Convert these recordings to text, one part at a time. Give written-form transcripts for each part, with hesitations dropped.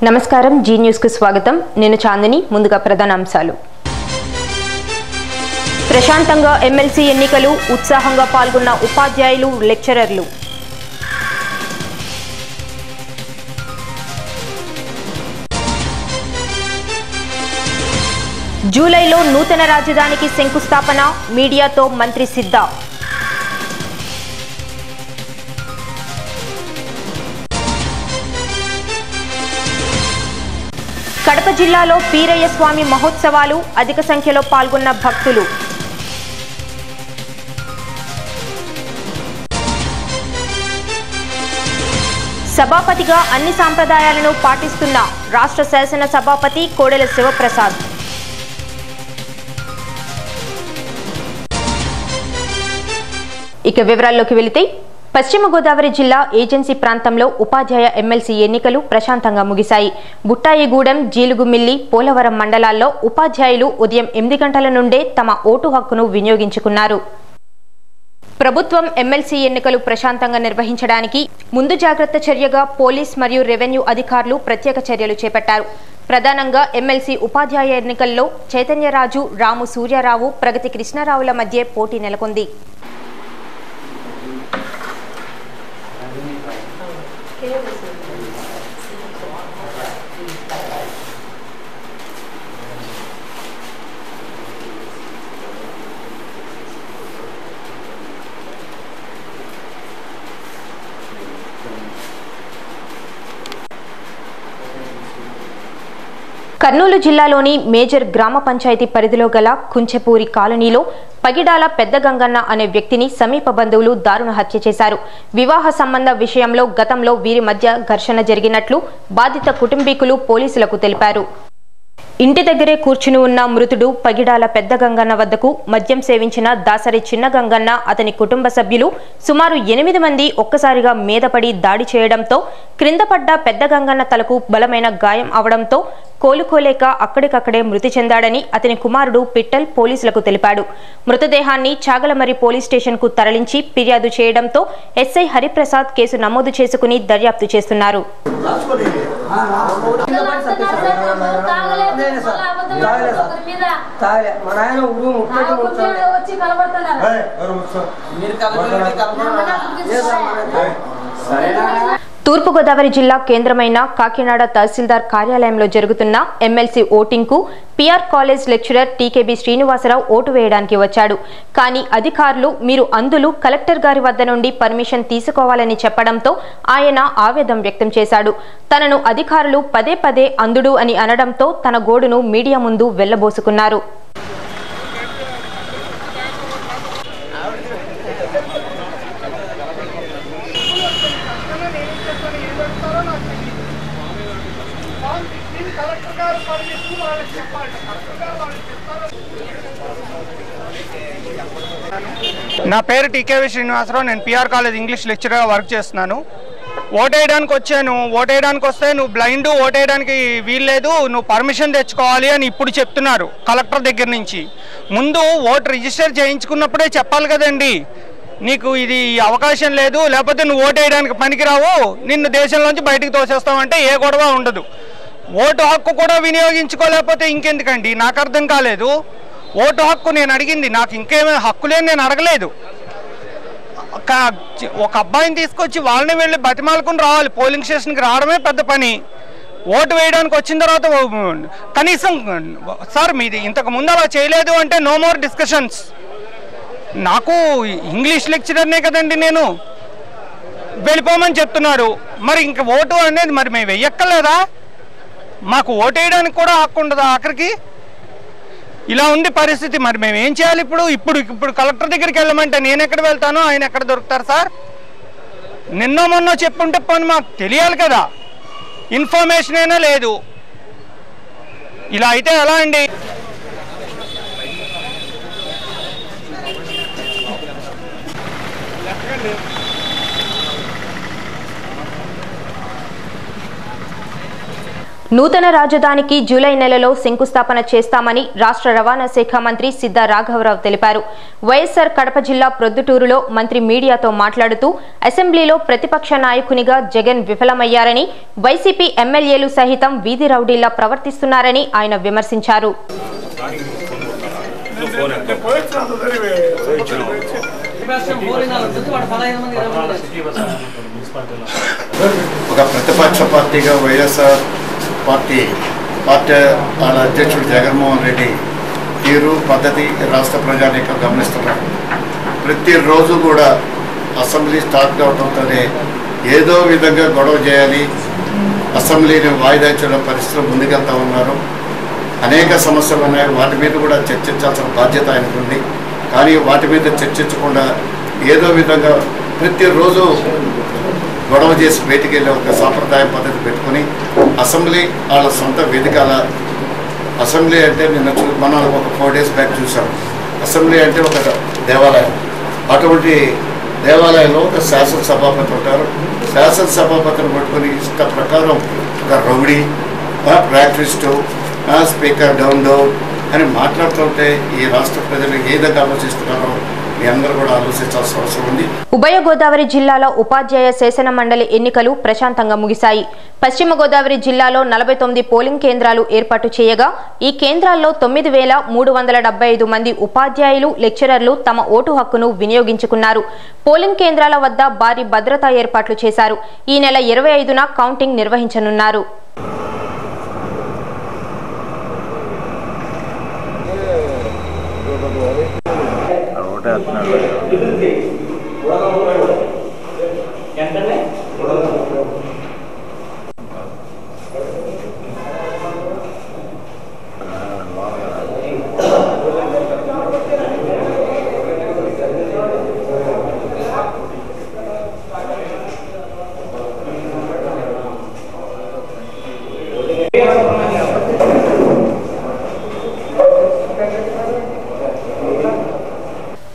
నమస్కారం G news కు స్వాగతం నేను చాందిని ముందుగా ప్రధాన అంశాలు ప్రశాంతంగా ఎమ్మెల్సీ ఎన్నికలు ఉత్సాహంగా పాల్గొన్న ఉపాధ్యాయులు లెక్చరర్లు జూలైలో నూతన రాజధానికి శంకుస్థాపన మీడియాతో మంత్రి సిద్ధా కడప జిల్లాలో పీరయ్య స్వామి మహోత్సవాలు అధిక సంఖ్యలో పాల్గొన్న భక్తులు సభాపతిగా అన్ని సాంప్రదాయాలను పాటిస్తున్న రాష్ట్ర శాసన సభాపతి కోడెల శివప్రసాద్ ఇక వివరాల్లోకి వెళితే పశ్చిమ గోదావరి జిల్లా ఏజెన్సీ ప్రాంతంలో ఉపాధ్యాయ ఎమ్మెల్సీ ఎన్నికలు ప్రశాంతంగా ముగిశాయి. బుట్టాయిగూడెం, జీలుగుమిల్లి, పోలవరం మండలాల్లో ఉపాధ్యాయులు ఉదయం 8 గంటల నుండే తమ ఓటు హక్కును వినియోగించుకున్నారు. ప్రభుత్వం ఎమ్మెల్సీ ఎన్నికలు ప్రశాంతంగా నిర్వహించడానికి ముందు జాగ్రత్త చర్యగా పోలీస్ మరియు రెవెన్యూ అధికారులు ప్రత్యేక చర్యలు చేపట్టారు. ప్రధానంగా ఎమ్మెల్సీ ఉపాధ్యాయ ఎన్నికల్లో చైతన్యరాజు, రాము సూర్యారావు, ప్రగతి కృష్ణారావుల మధ్య పోటీ నెలకొంది. కర్నూలు జిల్లాలోని మేజర్ గ్రామ పంచాయతీ పరిధిలో గల కుంచెపూరి కాలనీలో పగిడాల పెద్ద గంగన్న అనే వ్యక్తిని సమీప బంధువులు దారుణ హత్య చేశారు. వివాహ సంబంధ విషయంలో గతంలో వీరి మధ్య ఘర్షణ జరిగినట్లు బాధిత కుటుంబీకులు పోలీసులకు తెలిపారు. ఇంటి దగ్గరే కూర్చుని ఉన్న మృతుడు పగిడాల పెద్ద గంగన్న వద్దకు మద్యం సేవించిన దాసరి చిన్న గంగన్న, అతని కుటుంబ సభ్యులు సుమారు 8 మంది ఒక్కసారిగా మీదపడి దాడి చేయడంతో క్రింద పడ్డ పెద్ద గంగన్న తలకు బలమైన గాయం అవడంతో కోలుకోలేక అక్కడికక్కడే మృతి చెందాడని అతని కుమారుడు పిట్టల్ పోలీసులకు తెలిపాడు. మృతదేహాన్ని చాగలమరి పోలీస్ స్టేషన్ కు తరలించి ఫిర్యాదు చేయడంతో ఎస్ఐ హరిప్రసాద్ కేసు నమోదు చేసుకుని దర్యాప్తు చేస్తున్నారు. తూర్పుగోదావరి జిల్లా కేంద్రమైన కాకినాడ తహసీల్దార్ కార్యాలయంలో జరుగుతున్న ఎమ్మెల్సీ ఓటింగ్ కు PR college lecturer TKB Srinivasarao vote వేయడానికి వచ్చాడు. కానీ అధికారులు మీరు అందులు కలెక్టర్ గారి వద్ద నుండి పర్మిషన్ తీసుకోవాలని చెప్పడంతో ఆయన ఆవేదన వ్యక్తం చేశాడు. తనను అధికారులు పదే పదే అందుడు అని అనడంతో తన గోడును మీడియా ముందు వెళ్లబోసుకున్నారు. నా పేరు టీకేవి శ్రీనివాసరావు. నేను పిఆర్ కాలేజ్ ఇంగ్లీష్ లెక్చరర్గా వర్క్ చేస్తున్నాను. ఓటేయడానికి వచ్చాను. ఓటేయడానికి వస్తే నువ్వు బ్లైండ్, ఓటేయడానికి వీల్లేదు, నువ్వు పర్మిషన్ తెచ్చుకోవాలి అని ఇప్పుడు చెప్తున్నారు కలెక్టర్ దగ్గర నుంచి. ముందు ఓటు రిజిస్టర్ చేయించుకున్నప్పుడే చెప్పాలి కదండి, నీకు ఇది అవకాశం లేదు, లేకపోతే నువ్వు ఓటేయడానికి పనికిరావు, నిన్ను దేశంలోంచి బయటకు తోసేస్తామంటే ఏ గొడవ ఉండదు. ఓటు హక్కు కూడా వినియోగించుకోలేకపోతే ఇంకెందుకండి? నాకు అర్థం కాలేదు. ఓటు హక్కు నేను అడిగింది, నాకు ఇంకేమైనా హక్కులేని నేను అడగలేదు. ఒక అబ్బాయిని తీసుకొచ్చి వాళ్ళని వెళ్ళి బతిమాలుకుని రావాలి. పోలింగ్ స్టేషన్కి రావడమే పెద్ద పని. ఓటు వేయడానికి వచ్చిన తర్వాత కనీసం సార్ మీది ఇంతకు ముందు అలా చేయలేదు అంటే నో మోర్ డిస్కషన్స్. నాకు ఇంగ్లీష్ లెక్చరర్నే కదండి, నేను వెళ్ళిపోమని చెప్తున్నారు. మరి ఇంక ఓటు అనేది మరి మేము వెయ్యక్కర్లేదా? మాకు ఓటు వేయడానికి కూడా హక్కు ఉండదా? ఆఖరికి ఇలా ఉంది పరిస్థితి. మరి మేము ఏం చేయాలి ఇప్పుడు? ఇప్పుడు కలెక్టర్ దగ్గరికి వెళ్ళమంటే నేను ఎక్కడ వెళ్తాను, ఆయన ఎక్కడ దొరుకుతారు సార్? నిన్నో మొన్నో చెప్పుంటే పని మాకు తెలియాలి కదా, ఇన్ఫర్మేషన్ అయినా లేదు. ఇలా అయితే ఎలా అండి? నూతన రాజధానికి జూలై నెలలో శంకుస్థాపన చేస్తామని రాష్ట్ర రవాణా శాఖ మంత్రి సిద్ధా రాఘవరావు తెలిపారు. వైఎస్ఆర్ కడప జిల్లా ప్రొద్దుటూరులో మంత్రి మీడియాతో మాట్లాడుతూ అసెంబ్లీలో ప్రతిపక్ష నాయకునిగా జగన్ విఫలమయ్యారని, వైసీపీ ఎమ్మెల్యేలు సహితం వీధి రౌడీల్లా ప్రవర్తిస్తున్నారని ఆయన విమర్శించారు. ఒక ప్రతిపక్ష పార్టీగా వైఎస్ఆర్ పార్టీ అధ్యక్షుడు జగన్మోహన్ రెడ్డి తీరు పద్ధతి రాష్ట్ర ప్రజానీకం గమనిస్తున్నారు. ప్రతిరోజు కూడా అసెంబ్లీ స్టార్ట్ కావడంతోనే ఏదో విధంగా గొడవ చేయాలి, అసెంబ్లీని వాయిదా చేయడం పరిస్థితులు ముందుకెళ్తా ఉన్నారు. అనేక సమస్యలు ఉన్నాయి, వాటి మీద కూడా చర్చించాల్సిన బాధ్యత ఆయనకు ఉంది. కానీ వాటి మీద చర్చించకుండా ఏదో విధంగా ప్రతిరోజు గొడవ చేసి బయటికి వెళ్ళే ఒక సాంప్రదాయ పద్ధతి పెట్టుకుని అసెంబ్లీ వాళ్ళ సొంత వేదికల అసెంబ్లీ అంటే మనం ఒక 4 days బ్యాక్ చూసాం. అసెంబ్లీ అంటే ఒక దేవాలయం. అటువంటి దేవాలయంలో ఒక శాసనసభాపతి ఉంటారు. శాసనసభాపతిని పట్టుకుని ఇష్ట ప్రకారం ఒక రౌడీ, ప్రాక్టిస్టు, స్పీకర్ డౌన్ అని మాట్లాడుతుంటే ఈ రాష్ట్ర ప్రజలు ఏ విధంగా ఆలోచిస్తున్నారో మీ అందరూ కూడా ఆలోచించాల్సిన అవసరం ఉంది. ఉభయ గోదావరి జిల్లాలో ఉపాధ్యాయ శాసన మండలి ఎన్నికలు ప్రశాంతంగా ముగిశాయి. పశ్చిమ గోదావరి జిల్లాలో 49 పోలింగ్ కేంద్రాలు ఏర్పాటు చేయగా ఈ కేంద్రాల్లో 9,375 మంది ఉపాధ్యాయులు, లెక్చరర్లు తమ ఓటు హక్కును వినియోగించుకున్నారు. పోలింగ్ కేంద్రాల వద్ద భారీ భద్రతా ఏర్పాట్లు చేశారు. ఈ నెల 25న కౌంటింగ్ నిర్వహించనున్నారు.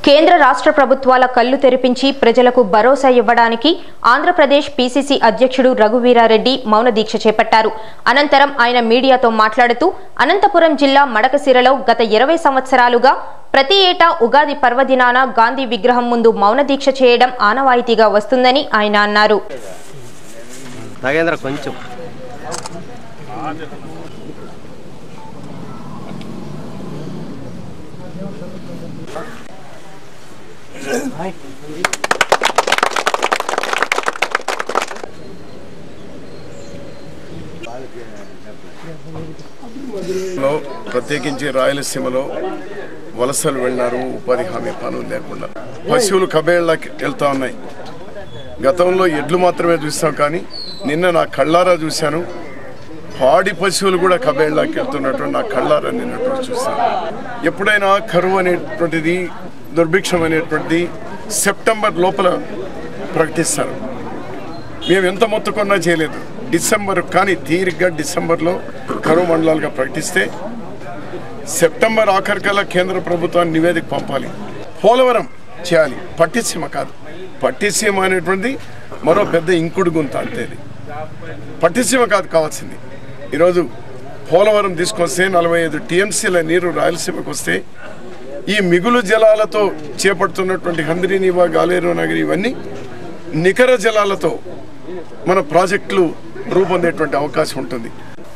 కేంద్ర రాష్ట్ర ప్రభుత్వాల కళ్లు తెరిపించి ప్రజలకు భరోసా ఇవ్వడానికి ఆంధ్రప్రదేశ్ పీసీసీ అధ్యక్షుడు రఘువీరారెడ్డి మౌన దీక్ష చేపట్టారు. అనంతరం ఆయన మీడియాతో మాట్లాడుతూ అనంతపురం జిల్లా మడకశిరలో గత 20 సంవత్సరాలుగా ప్రతి ఏటా ఉగాది పర్వదినాన గాంధీ విగ్రహం ముందు మౌన దీక్ష చేయడం ఆనవాయితీగా వస్తుందని ఆయన అన్నారు. ప్రత్యేకించి రాయలసీమలో వలసలు వెళ్ళినారు. ఉపాధి హామీ పనులు లేకుండా పశువులు కబేళ్ళకి వెళ్తా ఉన్నాయి. గతంలో ఎడ్లు మాత్రమే చూస్తాం, కానీ నిన్న నా కళ్ళారా చూశాను. పాడి పశువులు కూడా కబేళ్ళకి వెళ్తున్నట్టు నా కళ్ళారా నిన్నట్టు చూస్తాను. ఎప్పుడైనా కరువు అనేటువంటిది, దుర్భిక్షం అనేటువంటిది సెప్టెంబర్ లోపల ప్రకటిస్తారు. మేము ఎంత మొత్తుకున్నా చేయలేదు. డిసెంబర్ కానీ తీరిగ్గా డిసెంబర్లో కరువు మండలాలుగా ప్రకటిస్తే సెప్టెంబర్ ఆఖరికల్లా కేంద్ర ప్రభుత్వాన్ని నివేదిక పంపాలి. పోలవరం చేయాలి, పట్టిసీమ కాదు. పట్టిసీమ అనేటువంటిది మరో పెద్ద ఇంకుడు గుంత అంతేది. పట్టిసీమ కాదు కావాల్సింది. ఈరోజు పోలవరం తీసుకొస్తే 45 TMCల నీరు రాయలసీమకు వస్తే ఈ మిగులు జలాలతో చేపడుతున్నటువంటి హంద్రీనీవా, గాలేరు నగరి ఇవన్నీ నికర జలాలతో మన ప్రాజెక్టులు రూపొందేటువంటి అవకాశం ఉంటుంది.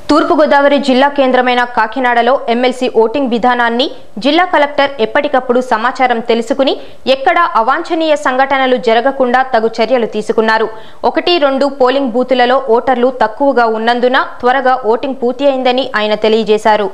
తూర్పుగోదావరి జిల్లా కేంద్రమైన కాకినాడలో ఎమ్మెల్సీ ఓటింగ్ విధానాన్ని జిల్లా కలెక్టర్ ఎప్పటికప్పుడు సమాచారం తెలుసుకుని ఎక్కడా అవాంఛనీయ సంఘటనలు జరగకుండా తగు చర్యలు తీసుకున్నారు. 1-2 పోలింగ్ బూతులలో ఓటర్లు తక్కువగా ఉన్నందున త్వరగా ఓటింగ్ పూర్తి అయిందని ఆయన తెలియజేశారు.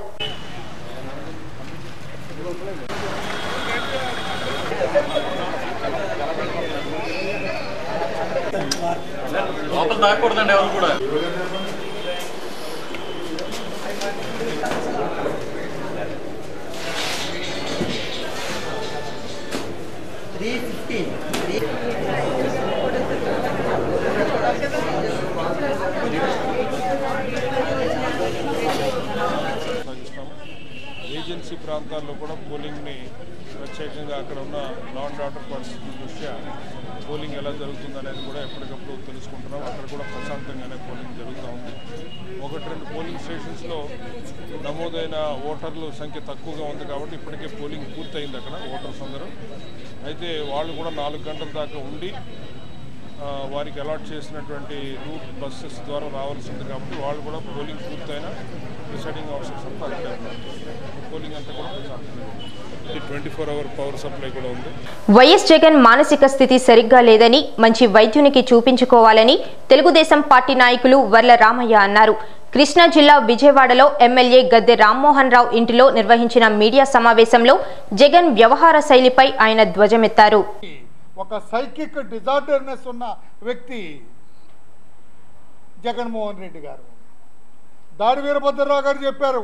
ఏజెన్సీ ప్రాంతాల్లో కూడా పోలింగ్ని ప్రత్యేకంగా అక్కడ ఉన్న లా అండ్ ఆర్డర్ పరిస్థితుల దృష్ట్యా పోలింగ్ ఎలా జరుగుతుందనేది కూడా ఎప్పటికప్పుడు తెలుసుకుంటున్నాం. అక్కడ కూడా ప్రశాంతంగానే పోలింగ్ జరుగుతూ ఉంది. 1-2 పోలింగ్ స్టేషన్స్లో నమోదైన ఓటర్ల సంఖ్య తక్కువగా ఉంది కాబట్టి ఇప్పటికే పోలింగ్ పూర్తయింది అక్కడ ఓటర్స్ అందరూ. అయితే వాళ్ళు కూడా 4 గంటల దాకా ఉండి వారికి అలాట్ చేసినటువంటి రూట్ బస్సెస్ ద్వారా రావాల్సింది కాబట్టి వాళ్ళు కూడా పోలింగ్ పూర్తయిన డిసైడింగ్ ఆఫీసర్స్ అంతా అక్కడే ఉన్నారు. పోలింగ్ అంతా కూడా ప్రశాంతంగా 24 hour పవర్ సప్లై కూడా ఉంది. వైఎస్ జగన్ మానసిక స్థితి సరిగ్గా లేదని మంచి వైద్యునికి చూపించుకోవాలని తెలుగుదేశం పార్టీ నాయకులు వర్ల రామయ్య అన్నారు. కృష్ణా జిల్లా విజయవాడలో ఎమ్మెల్యే గద్దె రామ్మోహన్ రావు ఇంటిలో నిర్వహించిన మీడియా సమావేశంలో జగన్ వ్యవహార శైలిపై ఆయన ధ్వజమెత్తారు. ఒక సైకిక్ డిజార్డర్నెస్ ఉన్న వ్యక్తి జగన్మోహన్ రెడ్డి గారు. దాడి వీరభద్రరావు గారు చెప్పారు,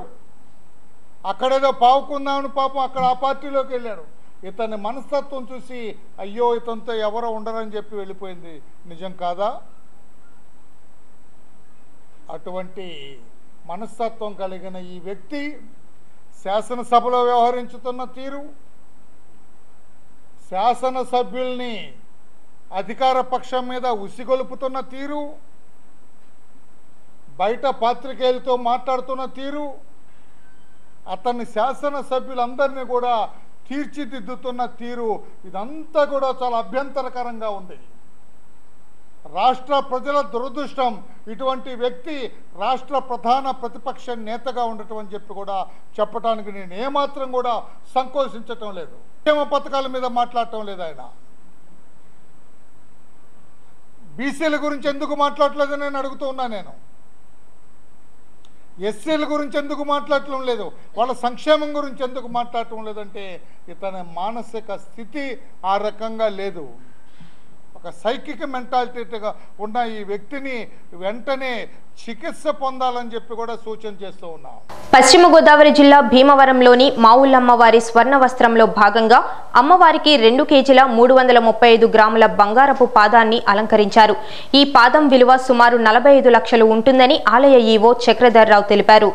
అక్కడేదో పావుకుందామని పాపం అక్కడ ఆ పార్టీలోకి వెళ్ళాడు. ఇతని మనస్తత్వం చూసి అయ్యో ఇతనితో ఎవరో ఉండరని చెప్పి వెళ్ళిపోయింది. నిజం కాదా? అటువంటి మనస్తత్వం కలిగిన ఈ వ్యక్తి శాసనసభలో వ్యవహరించుతున్న తీరు, శాసనసభ్యుల్ని అధికార పక్షం మీద ఉసిగొలుపుతున్న తీరు, బయట పాత్రికేయులతో మాట్లాడుతున్న తీరు, అతన్ని శాసనసభ్యులందరినీ కూడా తీర్చిదిద్దుతున్న తీరు, ఇదంతా కూడా చాలా అభ్యంతరకరంగా ఉంది. రాష్ట్ర ప్రజల దురదృష్టం ఇటువంటి వ్యక్తి రాష్ట్ర ప్రధాన ప్రతిపక్ష నేతగా ఉండటం అని చెప్పి కూడా చెప్పడానికి నేను ఏమాత్రం కూడా సంకోచించటం లేదు. సంక్షేమ పథకాల మీద మాట్లాడటం లేదు. ఆయన బీసీల గురించి ఎందుకు మాట్లాడలేదని నేను అడుగుతూ ఉన్నా. నేను ఎస్సీల గురించి ఎందుకు మాట్లాడటం లేదు, వాళ్ళ సంక్షేమం గురించి ఎందుకు మాట్లాడటం లేదంటే ఇతని మానసిక స్థితి ఆ రకంగా లేదు. ఒక సైకిక్ మెంటాలిటీగా ఉన్న ఈ వ్యక్తిని వెంటనే చికిత్స పొందాలని చెప్పి కూడా సూచన చేస్తూ ఉన్నాం. పశ్చిమ గోదావరి జిల్లా భీమవరంలోని మావుళ్ళమ్మవారి స్వర్ణ వస్త్రంలో భాగంగా అమ్మవారికి 2 కేజీల 335 గ్రాముల బంగారపు పాదాన్ని అలంకరించారు. ఈ పాదం విలువ సుమారు 45 లక్షలు ఉంటుందని ఆలయ ఈవో చక్రధర్రావు తెలిపారు.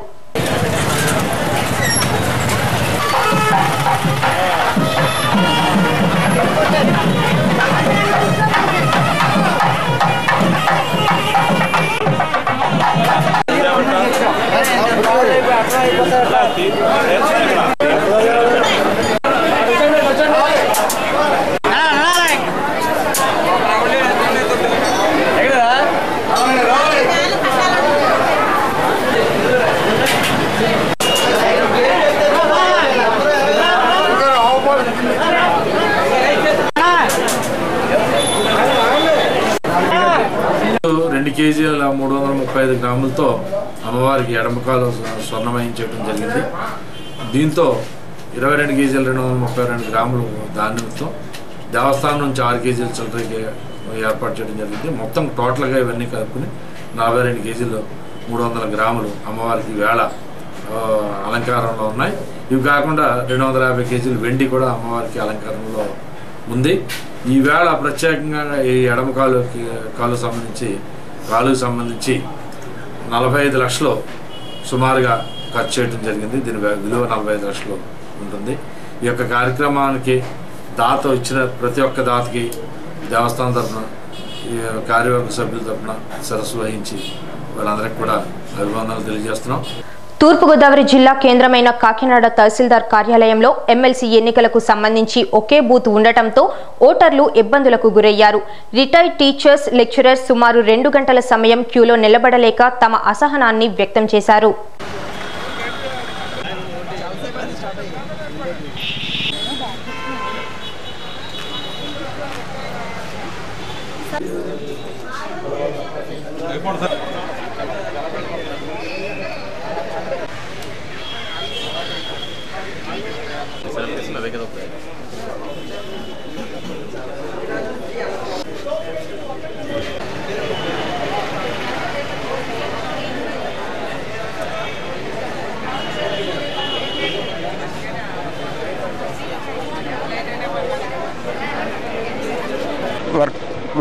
కేజీల 335 గ్రాములతో అమ్మవారికి ఎడమకాలు స్వర్ణమయం చేయడం జరిగింది. దీంతో 22 కేజీల 232 గ్రాములు ధాన్యంతో దేవస్థానం నుంచి 6 కేజీల చిల్లరకి ఏర్పాటు చేయడం జరిగింది. మొత్తం టోటల్గా ఇవన్నీ కలుపుకుని 42 కేజీలు 300 గ్రాములు అమ్మవారికి వేళ అలంకారంలో ఉన్నాయి. ఇవి కాకుండా 250 కేజీలు వెండి కూడా అమ్మవారికి అలంకారంలో ఉంది. ఈ వేళ ప్రత్యేకంగా ఈ ఎడమ కాలుకు సంబంధించి 45 లక్షలు సుమారుగా ఖర్చు చేయడం జరిగింది. దీని విలువ 45 లక్షలు ఉంటుంది. ఈ యొక్క కార్యక్రమానికి దాత ఇచ్చిన ప్రతి ఒక్క దాతకి దేవస్థానం తరఫున కార్యవర్గ సభ్యుల తరఫున సరస్సు వహించి వాళ్ళందరికీ కూడా అభివందనలు తెలియజేస్తున్నాం. తూర్పుగోదావరి జిల్లా కేంద్రమైన కాకినాడ తహసీల్దార్ కార్యాలయంలో ఎమ్మెల్సీ ఎన్నికలకు సంబంధించి ఒకే బూత్ ఉండటంతో ఓటర్లు ఇబ్బందులకు గురయ్యారు. రిటైర్డ్ టీచర్స్, లెక్చరర్స్ సుమారు 2 గంటల సమయం క్యూలో నిలబడలేక తమ అసహనాన్ని వ్యక్తం చేశారు.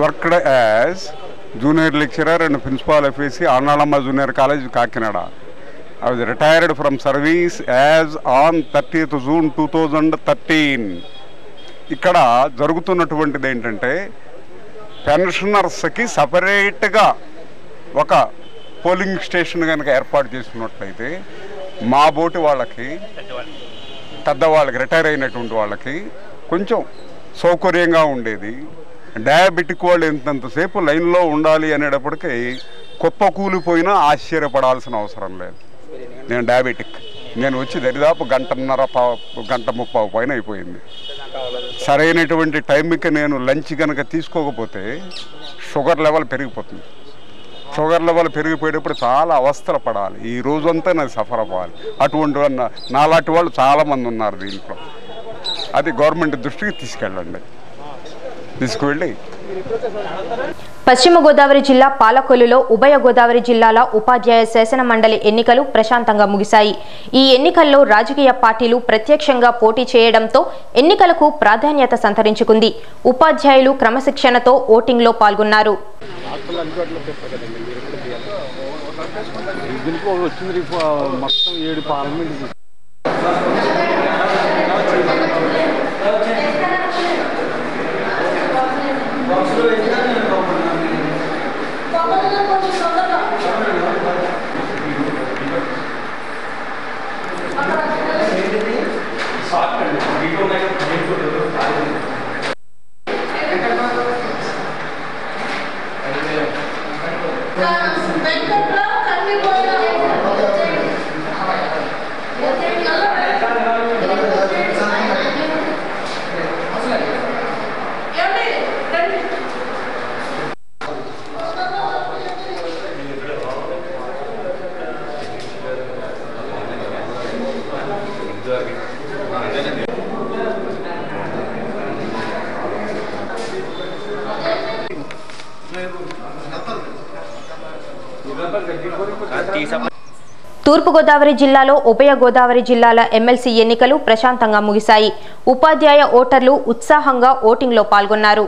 Worked as junior lecturer and principal FAC Arnalamma Junior College, Kakinada. I was retired from service as on 30th June 2013. ఇక్కడ జరుగుతున్నటువంటిది ఏంటంటే పెన్షనర్స్కి సపరేట్గా ఒక పోలింగ్ స్టేషన్ కనుక ఏర్పాటు చేసుకున్నట్లయితే మా బోటి వాళ్ళకి పెద్దవాళ్ళకి రిటైర్ అయినటువంటి వాళ్ళకి కొంచెం సౌకర్యంగా ఉండేది. డయాబెటిక్ వాళ్ళు ఎంతసేపు లైన్లో ఉండాలి అనేటప్పటికీ కుప్పకూలిపోయినా ఆశ్చర్యపడాల్సిన అవసరం లేదు. నేను డయాబెటిక్, నేను వచ్చి దరిదాపు గంట 30 పైన అయిపోయింది. సరైనటువంటి టైంకి నేను లంచ్ కనుక తీసుకోకపోతే షుగర్ లెవెల్ పెరిగిపోతుంది. షుగర్ లెవెల్ పెరిగిపోయేటప్పుడు చాలా అవస్థలు పడాలి. ఈ రోజంతా నాకు సఫర్ అవ్వాలి. అటువంటి నాలాంటి వాళ్ళు చాలామంది ఉన్నారు దీంట్లో. అది గవర్నమెంట్ దృష్టికి తీసుకెళ్ళండి, తీసుకువెళ్ళి. పశ్చిమ గోదావరి జిల్లా పాలకొల్లులో ఉభయ గోదావరి జిల్లాల ఉపాధ్యాయ శాసన మండలి ఎన్నికలు ప్రశాంతంగా ముగిశాయి. ఈ ఎన్నికల్లో రాజకీయ పార్టీలు ప్రత్యక్షంగా పోటీ చేయడంతో ఎన్నికలకు ప్రాధాన్యత సంతరించుకుంది. ఉపాధ్యాయులు క్రమశిక్షణతో ఓటింగ్లో పాల్గొన్నారు. తూర్పుగోదావరి జిల్లాలో ఉభయ గోదావరి జిల్లాల ఎమ్మెల్సీ ఎన్నికలు ప్రశాంతంగా ముగిశాయి. ఉపాధ్యాయ ఓటర్లు ఉత్సాహంగా ఓటింగ్లో పాల్గొన్నారు.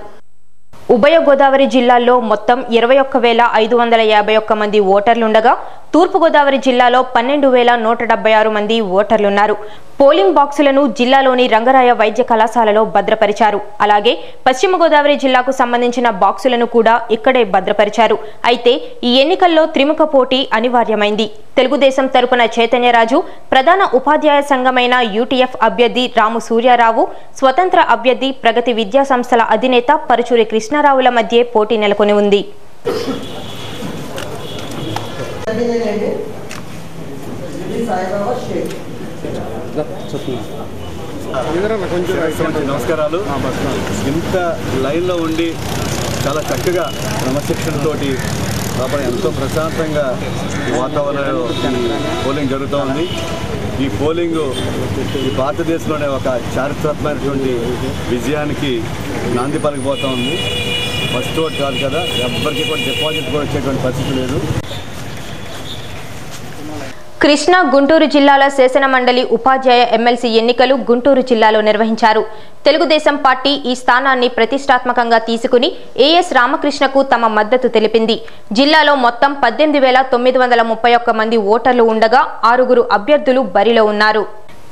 ఉభయ గోదావరి జిల్లాల్లో మొత్తం 21,551 మంది ఓటర్లుండగా తూర్పుగోదావరి జిల్లాలో 12,176 మంది ఓటర్లున్నారు. పోలింగ్ బాక్సులను జిల్లాలోని రంగరాయ వైద్య కళాశాలలో భద్రపరిచారు. అలాగే పశ్చిమ గోదావరి జిల్లాకు సంబంధించిన బాక్సులను కూడా ఇక్కడే భద్రపరిచారు. అయితే ఈ ఎన్నికల్లో త్రిముఖ పోటీ అనివార్యమైంది. తెలుగుదేశం తరపున చైతన్యరాజు, ప్రధాన ఉపాధ్యాయ సంఘమైన యూటీఎఫ్ అభ్యర్థి రాము సూర్యారావు, స్వతంత్ర అభ్యర్థి ప్రగతి విద్యా సంస్థల అధినేత పరుచూరి కృష్ణారావుల మధ్య పోటీ నెలకొని ఉంది. నమస్కారాలు. ఇంత లైన్లో ఉండి చాలా చక్కగా క్రమశిక్షణతోటి లోపల ఎంతో ప్రశాంతంగా వాతావరణంలో పోలింగ్ జరుగుతూ ఉంది. ఈ పోలింగు ఈ భారతదేశంలోనే ఒక చారిత్రాత్మకమైనటువంటి విజయానికి నాంది పలికిపోతూ ఉంది. ఫస్ట్ ఓట్ కాదు కదా, ఎవ్వరికి కూడా డిపాజిట్ కూడా వచ్చేటువంటి పరిస్థితి లేదు. కృష్ణా, గుంటూరు జిల్లాల శాసన మండలి ఉపాధ్యాయ ఎమ్మెల్సీ ఎన్నికలు గుంటూరు జిల్లాలో నిర్వహించారు. తెలుగుదేశం పార్టీ ఈ స్థానాన్ని ప్రతిష్టాత్మకంగా తీసుకుని ఏఎస్ రామకృష్ణకు తమ మద్దతు తెలిపింది. జిల్లాలో మొత్తం 18,931 మంది ఓటర్లు ఉండగా 6 అభ్యర్థులు బరిలో ఉన్నారు.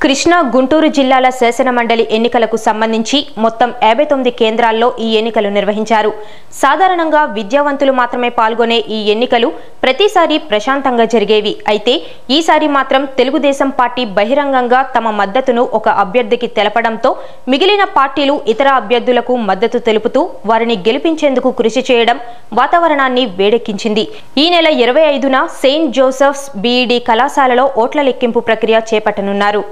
కృష్ణా, గుంటూరు జిల్లాల శాసన మండలి ఎన్నికలకు సంబంధించి మొత్తం 59 కేంద్రాల్లో ఈ ఎన్నికలు నిర్వహించారు. సాధారణంగా విద్యావంతులు మాత్రమే పాల్గొనే ఈ ఎన్నికలు ప్రతిసారి ప్రశాంతంగా జరిగేవి. అయితే ఈసారి మాత్రం తెలుగుదేశం పార్టీ బహిరంగంగా తమ మద్దతును ఒక అభ్యర్థికి తెలపడంతో మిగిలిన పార్టీలు ఇతర అభ్యర్థులకు మద్దతు తెలుపుతూ వారిని గెలిపించేందుకు కృషి చేయడం వాతావరణాన్ని వేడెక్కించింది. ఈ నెల 25న సెయింట్ జోసెఫ్స్ బీఈడీ కళాశాలలో ఓట్ల లెక్కింపు ప్రక్రియ చేపట్టనున్నారు.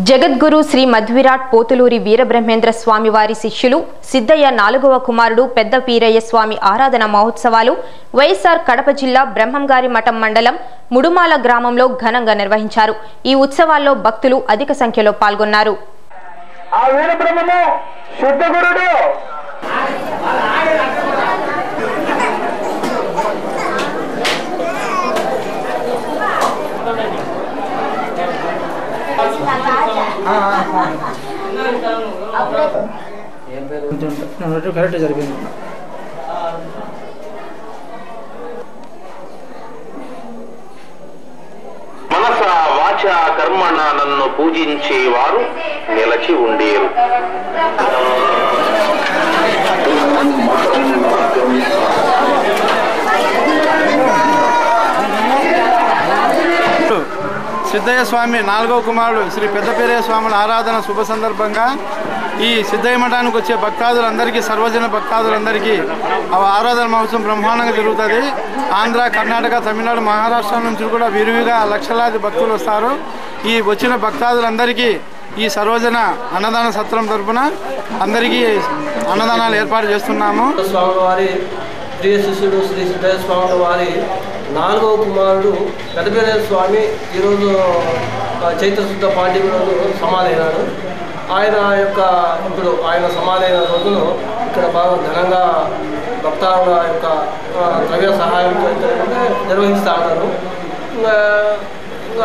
జగద్గురు శ్రీ మధ్విరాట్ పోతులూరి వీరబ్రహ్మేంద్ర స్వామి వారి శిష్యులు సిద్ధయ్య 4వ కుమారుడు పెద్ద పీరయ్య స్వామి ఆరాధన మహోత్సవాలు వైఎస్ఆర్ కడప జిల్లా బ్రహ్మంగారి మఠం మండలం ముడుమాల గ్రామంలో ఘనంగా నిర్వహించారు. ఈ ఉత్సవాల్లో భక్తులు అధిక సంఖ్యలో పాల్గొన్నారు. కరెక్ట్ జరిగింది. మనస వాచ కర్మణ నన్ను పూజించేవారు నిలచి ఉండేరు. సిద్ధయ్య స్వామి 4వ కుమారుడు శ్రీ పెద్ద పీరయ్య స్వాముల ఆరాధన శుభ సందర్భంగా ఈ సిద్ధయ్య మఠానికి వచ్చే భక్తాదులందరికీ సర్వజన భక్తాదులందరికీ ఆరాధన మహోత్సవం బ్రహ్మాండంగా జరుగుతుంది. ఆంధ్ర, కర్ణాటక, తమిళనాడు, మహారాష్ట్ర నుంచి కూడా విరివిగా లక్షలాది భక్తులు వస్తారు. ఈ వచ్చిన భక్తాదులందరికీ ఈ సర్వజన అన్నదాన సత్రం తరఫున అందరికీ అన్నదానాలు ఏర్పాటు చేస్తున్నాము. స్వామివారి ప్రియ శిష్యుడు శ్రీ సిద్ధయ్య స్వాముల వారి 4వ కుమారుడు పెద్ద పీరయ్య స్వామి ఈరోజు చైత్రశుద్ధ పాండ్యమి రోజు సమాధి అయినాడు. ఆయన సమాధి అయిన రోజును ఇక్కడ బాగా ఘనంగా భక్తాల యొక్క ద్రవ్య సహాయంతో నిర్వహిస్తూ ఉన్నారు.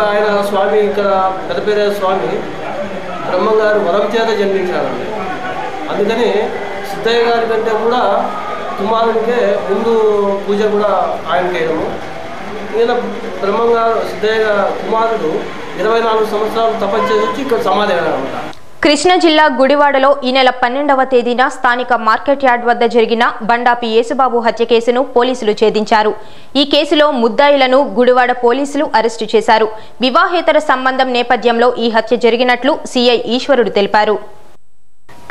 ఆయన స్వామి ఇక్కడ పెద్ద పీరయ్య స్వామి బ్రహ్మంగారు వరం చేత జన్మించారండి. అందుకని సిద్ధయ్య గారి కంటే కూడా కుమారునికే ముందు పూజ కూడా ఆయన చేయడము. ఈయన బ్రహ్మంగారు సిద్ధయ్య కుమారుడు 24 సంవత్సరాలు తపస్సు చేసి ఇక్కడ సమాధి అయినారన్నమాట. కృష్ణా జిల్లా గుడివాడలో ఈ నెల 12వ తేదీన స్థానిక మార్కెట్ యార్డ్ వద్ద జరిగిన బండాపి యేసుబాబు హత్య కేసును పోలీసులు ఛేదించారు. ఈ కేసులో ముద్దాయిలను గుడివాడ పోలీసులు అరెస్టు చేశారు. వివాహేతర సంబంధం నేపథ్యంలో ఈ హత్య జరిగినట్లు సీఐ ఈశ్వరుడు తెలిపారు.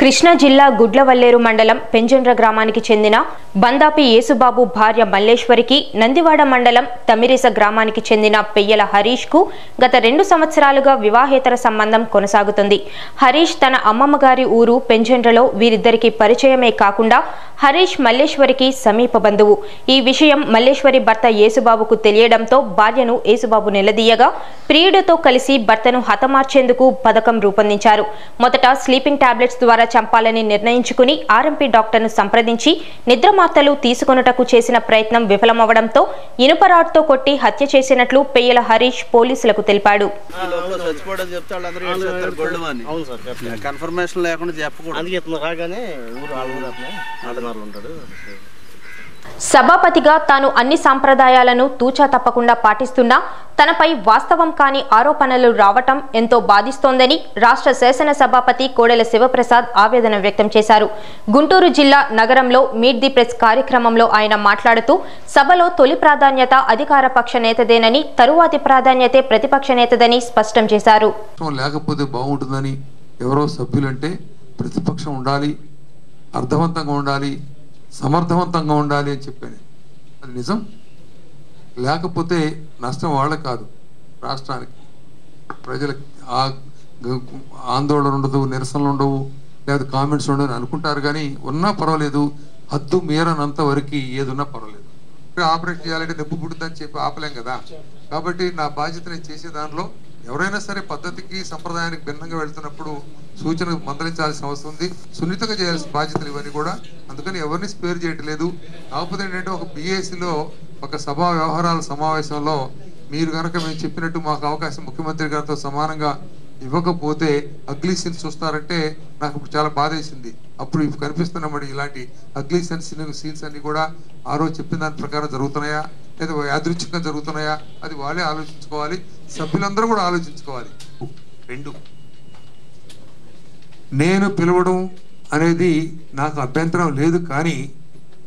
కృష్ణా జిల్లా గుడ్లవల్లేరు మండలం పెంజండ్ర గ్రామానికి చెందిన బందాపి యేసుబాబు భార్య మల్లేశ్వరికి నందివాడ మండలం తమిరిస గ్రామానికి చెందిన పెయ్యల హరీష్ కు గత 2 సంవత్సరాలుగా వివాహేతర సంబంధం కొనసాగుతుంది. హరీష్ తన అమ్మమ్మగారి ఊరు పెంజండ్రలో వీరిద్దరికి పరిచయమే కాకుండా హరీష్ మల్లేశ్వరికి సమీప బంధువు. ఈ విషయం మల్లేశ్వరి భర్త యేసుబాబుకు తెలియడంతో భార్యను యేసుబాబు నిలదీయగా ప్రియుడితో కలిసి భర్తను హతమార్చేందుకు పథకం రూపొందించారు. మొదట స్లీపింగ్ టాబ్లెట్స్ ద్వారా చంపాలని నిర్ణయించుకుని ఆర్ఎంపీ డాక్టర్ను సంప్రదించి నిద్రమాత్రలు తీసుకొనుటకు చేసిన ప్రయత్నం విఫలమవడంతో ఇనుపరాడ్తో కొట్టి హత్య చేసినట్లు పెయ్యల హరీష్ పోలీసులకు తెలిపాడు. సభాపతిగా తాను అన్ని సంప్రదాయాలను తూచా తప్పకుండా పాటిస్తున్నా తనపై వాస్తవం కాని ఆరోపణలు రావటం ఎంతో బాధిస్తోందని రాష్ట్ర శాసన సభాపతి కోడెల శివప్రసాద్ ఆవేదన వ్యక్తం చేశారు. గుంటూరు జిల్లా నగరంలో మీట్ ది ప్రెస్ కార్యక్రమంలో ఆయన మాట్లాడుతూ సభలో తొలి ప్రాధాన్యత అధికార పక్ష నేతదేనని తరువాతి ప్రాధాన్యతే ప్రతిపక్ష నేతదని స్పష్టం చేశారు. లేకపోతే బాగుంటుందని ఎవరో సభ్యులంటే ప్రతిపక్షం ఉండాలి, అర్థవంతంగా ఉండాలి, సమర్థవంతంగా ఉండాలి అని చెప్పాను. అది నిజం. లేకపోతే నష్టం వాళ్ళకి కాదు, రాష్ట్రానికి, ప్రజలకి. ఆందోళన ఉండదు, నిరసనలు ఉండవు, లేదా కామెంట్స్ ఉండవు అని అనుకుంటారు. కానీ ఉన్నా పర్వాలేదు, హద్దు మీరనంత వరకు ఏదున్నా పర్వాలేదు. ఆపరేషన్ చేయాలంటే నొప్పి పుడుతుందని చెప్పి ఆపలేం కదా. కాబట్టి నా బాధ్యత నేను చేసే దానిలో ఎవరైనా సరే పద్ధతికి సంప్రదాయానికి భిన్నంగా వెళ్తున్నప్పుడు సూచనలు మందలించాల్సిన అవసరం ఉంది. సున్నితంగా చేయాల్సిన బాధ్యతలు ఇవన్నీ కూడా. అందుకని ఎవరిని స్పేర్ చేయట్లేదు. కాకపోతే ఏంటంటే ఒక BACలో ఒక సభా వ్యవహారాల సమావేశంలో మీరు కనుక మేము చెప్పినట్టు మాకు అవకాశం ముఖ్యమంత్రి గారితో సమానంగా ఇవ్వకపోతే అగ్లీ సీన్స్ చూస్తారంటే నాకు ఇప్పుడు చాలా బాధ వేసింది. అప్పుడు ఇప్పుడు కనిపిస్తున్నామని ఇలాంటి అగ్లీ సీన్స్ అన్ని కూడా ఆ రోజు చెప్పిన దాని ప్రకారం జరుగుతున్నాయా లేదా యాదృచ్ఛికంగా జరుగుతున్నాయా అది వాళ్ళే ఆలోచించుకోవాలి, సభ్యులందరూ కూడా ఆలోచించుకోవాలి. 2, నేను పిలవడం అనేది నాకు అభ్యంతరం లేదు, కానీ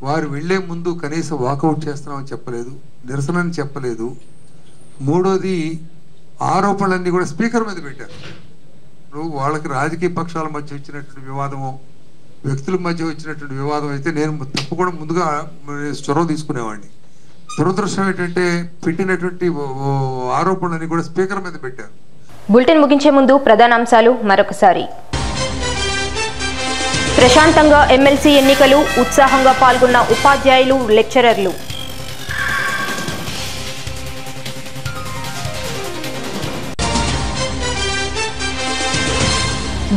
వారు వెళ్లే ముందు కనీసం వాకౌట్ చేస్తున్నామని చెప్పలేదు, నిరసనని చెప్పలేదు. 3వది ఆరోపణలన్నీ కూడా స్పీకర్ మీద పెట్టారు. నువ్వు వాళ్ళకి రాజకీయ పక్షాల మధ్య వచ్చినటువంటి వివాదము, వ్యక్తుల మధ్య వచ్చినటువంటి వివాదం అయితే నేను తప్పకుండా ముందుగా చొరవ తీసుకునేవాడిని. దురదృష్టం ఏంటంటే పెట్టినటువంటి ఆరోపణలన్నీ కూడా స్పీకర్ మీద పెట్టారు. బులెటిన్ ముగించే ముందు ప్రధానాంశాలు మరొకసారి. ప్రశాంతంగా ఎమ్మెల్సీ ఎన్నికలు, ఉత్సాహంగా పాల్గొన్న ఉపాధ్యాయులు, లెక్చరర్లు.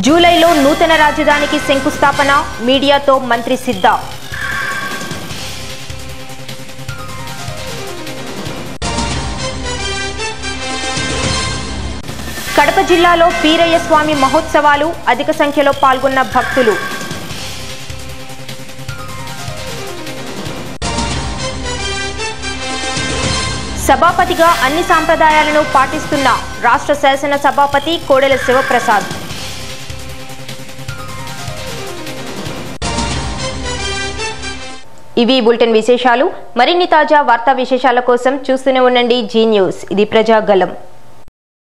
జూలైలో నూతన రాజధానికి శంకుస్థాపన, మీడియాతో మంత్రి సిద్ధా. కడప జిల్లాలో పీరయ్య స్వామి మహోత్సవాలు, అధిక సంఖ్యలో పాల్గొన్న భక్తులు. సభాపతిగా అన్ని సాంప్రదాయాలను పాటిస్తున్న రాష్ట్ర శాసన సభాపతి కోడెల శివప్రసాద్. ఇవి బులెటిన్ విశేషాలు. మరిన్ని తాజా వార్తా విశేషాల కోసం చూస్తూనే ఉండండి జీ న్యూస్. ఇది ప్రజాగలం.